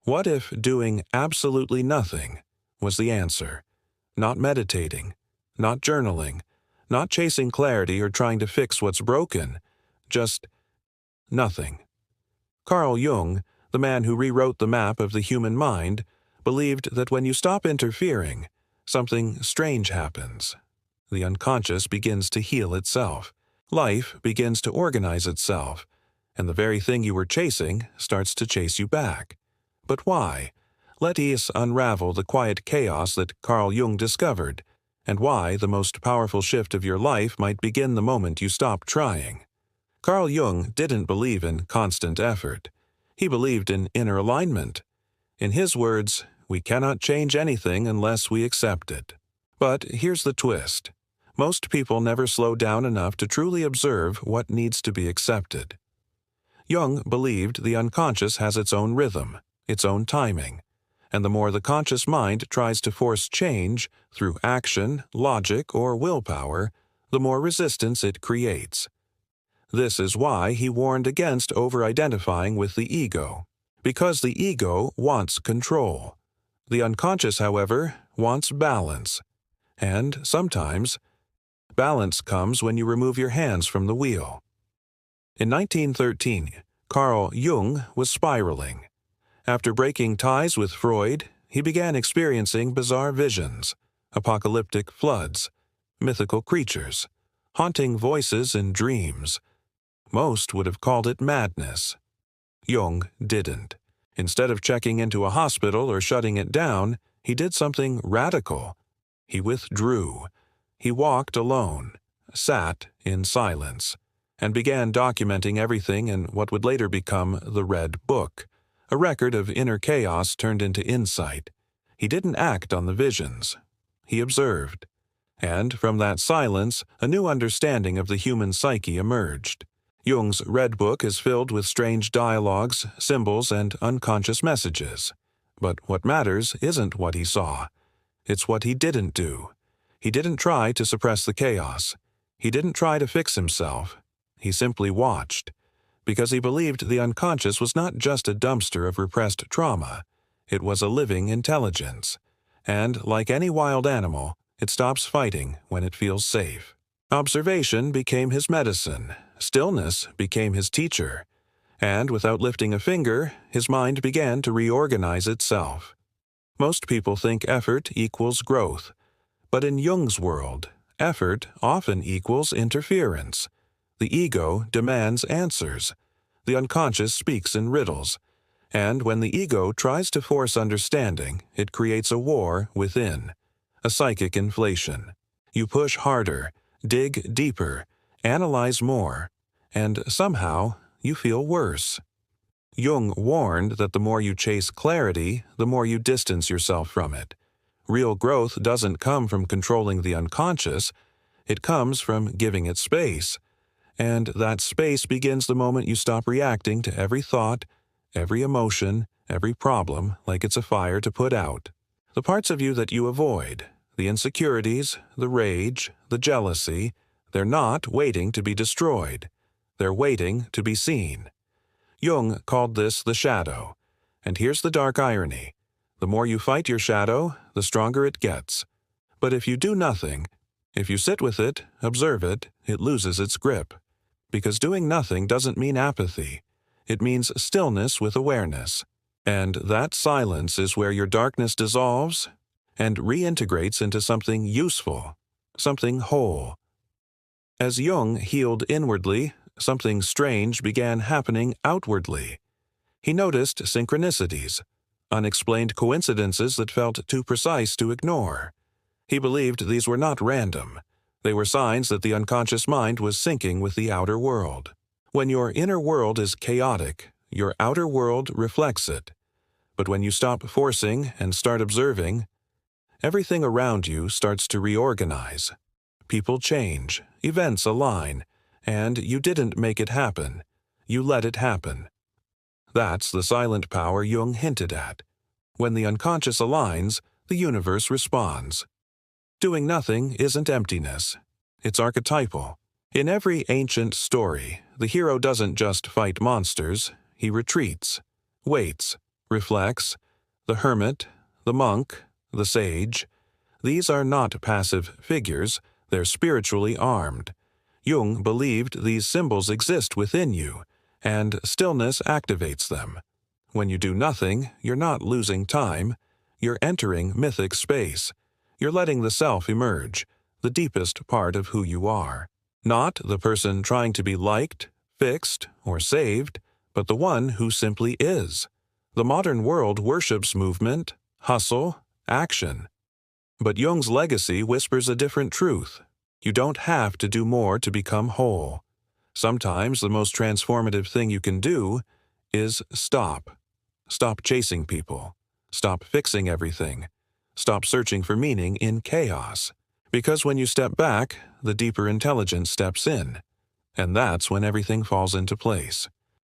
What if doing absolutely nothing was the answer? Not meditating, not journaling, not chasing clarity or trying to fix what's broken, just nothing. Carl Jung, the man who rewrote the map of the human mind, believed that when you stop interfering, something strange happens. The unconscious begins to heal itself. Life begins to organize itself, and the very thing you were chasing starts to chase you back. But why? Let us unravel the quiet chaos that Carl Jung discovered, and why the most powerful shift of your life might begin the moment you stop trying. Carl Jung didn't believe in constant effort. He believed in inner alignment. In his words, we cannot change anything unless we accept it. But here's the twist. Most people never slow down enough to truly observe what needs to be accepted. Jung believed the unconscious has its own rhythm, its own timing, and the more the conscious mind tries to force change through action, logic, or willpower, the more resistance it creates. This is why he warned against over-identifying with the ego, because the ego wants control. The unconscious, however, wants balance, and sometimes balance comes when you remove your hands from the wheel. In 1913, Carl Jung was spiraling. After breaking ties with Freud, he began experiencing bizarre visions, apocalyptic floods, mythical creatures, haunting voices in dreams. Most would have called it madness. Jung didn't. Instead of checking into a hospital or shutting it down, he did something radical. He withdrew. He walked alone, sat in silence, and began documenting everything in what would later become the Red Book, a record of inner chaos turned into insight. He didn't act on the visions. He observed. And from that silence, a new understanding of the human psyche emerged. Jung's Red Book is filled with strange dialogues, symbols, and unconscious messages. But what matters isn't what he saw. It's what he didn't do. He didn't try to suppress the chaos. He didn't try to fix himself. He simply watched. Because he believed the unconscious was not just a dumpster of repressed trauma. It was a living intelligence. And, like any wild animal, it stops fighting when it feels safe. Observation became his medicine. Stillness became his teacher. And without lifting a finger, his mind began to reorganize itself. Most people think effort equals growth. But in Jung's world, effort often equals interference. The ego demands answers. The unconscious speaks in riddles. And when the ego tries to force understanding, it creates a war within, a psychic inflation. You push harder, dig deeper, analyze more, and somehow you feel worse. Jung warned that the more you chase clarity, the more you distance yourself from it. Real growth doesn't come from controlling the unconscious. It comes from giving it space. And that space begins the moment you stop reacting to every thought, every emotion, every problem like it's a fire to put out. The parts of you that you avoid, the insecurities, the rage, the jealousy, they're not waiting to be destroyed. They're waiting to be seen. Jung called this the shadow. And here's the dark irony. The more you fight your shadow, the stronger it gets. But if you do nothing, if you sit with it, observe it, it loses its grip. Because doing nothing doesn't mean apathy. It means stillness with awareness. And that silence is where your darkness dissolves and reintegrates into something useful, something whole. As Jung healed inwardly, something strange began happening outwardly. He noticed synchronicities, unexplained coincidences that felt too precise to ignore. He believed these were not random. They were signs that the unconscious mind was syncing with the outer world. When your inner world is chaotic, your outer world reflects it. But when you stop forcing and start observing, everything around you starts to reorganize. People change, events align, and you didn't make it happen. You let it happen. That's the silent power Jung hinted at. When the unconscious aligns, the universe responds. Doing nothing isn't emptiness. It's archetypal. In every ancient story, the hero doesn't just fight monsters. He retreats, waits, reflects, the hermit, the monk, the sage. These are not passive figures, they're spiritually armed. Jung believed these symbols exist within you, and stillness activates them. When you do nothing, you're not losing time, you're entering mythic space. You're letting the self emerge, the deepest part of who you are. Not the person trying to be liked, fixed, or saved, but the one who simply is. The modern world worships movement, hustle, action. But Jung's legacy whispers a different truth. You don't have to do more to become whole. Sometimes the most transformative thing you can do is stop. Stop chasing people. Stop fixing everything. Stop searching for meaning in chaos. Because when you step back, the deeper intelligence steps in. And that's when everything falls into place.